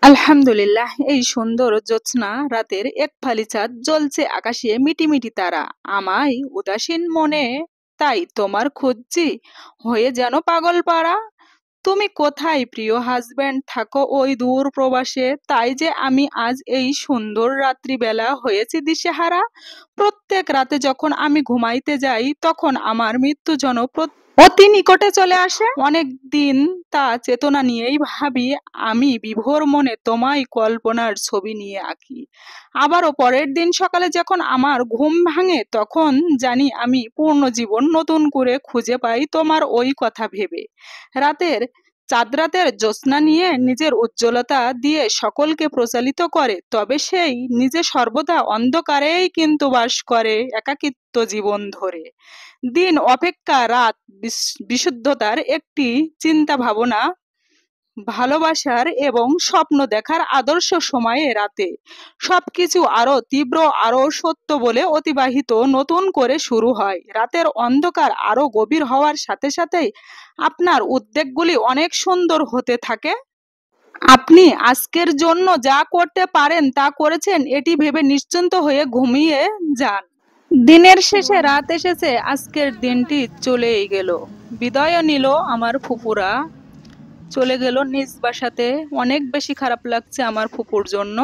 আলহামদুলিল্লাহ, এই সুন্দর জ্যোৎস্না রাতের এক ফালি চাঁদ জ্বলছে আকাশে মিটিমিটি তারা। আমায় উদাসীন মনে তাই তোমার খুঁজছি, হয়ে যেন পাগল পাড়া। তুমি কোথায় প্রিয় হাজবেন্ড, থাকো ওই দূর প্রবাসে, তাই যে আমি আজ এই সুন্দর রাত্রিবেলা হয়েছি দিশেহারা। প্রত্যেক রাতে যখন আমি ঘুমাইতে যাই তখন আমার মৃত্যু যেন অতি নিকটে চলে আসে। অনেক দিন তা চেতনা নিয়েই ভাবি, আমি বিভোর মনে তোমায় কল্পনার ছবি নিয়ে আঁকি। আবারও পরের দিন সকালে যখন আমার ঘুম ভাঙে তখন জানি আমি পূর্ণ জীবন নতুন করে খুঁজে পাই তোমার ওই কথা ভেবে। রাতের চাঁদ রাতের জ্যোৎস্না নিয়ে নিজের উজ্জ্বলতা দিয়ে সকলকে প্রচালিত করে, তবে সেই নিজে সর্বদা অন্ধকারেই কিন্তু বাস করে একাকিত্ব জীবন ধরে। দিন অপেক্ষা রাত বিশুদ্ধতার একটি চিন্তা ভাবনা, ভালোবাসার এবং স্বপ্ন দেখার আদর্শ সময়ে রাতে সবকিছু আরো তীব্র, আরো সত্য বলে অতিবাহিত নতুন করে শুরু হয়। রাতের অন্ধকার আরো গভীর হওয়ার সাথে সাথেই আপনার উদ্বেগগুলি অনেক সুন্দর হতে থাকে। আপনি আজকের জন্য যা করতে পারেন তা করেছেন এটি ভেবে নিশ্চিন্ত হয়ে ঘুমিয়ে যান। দিনের শেষে রাত এসেছে, আজকের দিনটি চলেই গেল। বিদায় নিল আমার ফুপুরা, চলে গেল নিজ বাসাতে। অনেক বেশি খারাপ লাগছে আমার ফুপুর জন্য।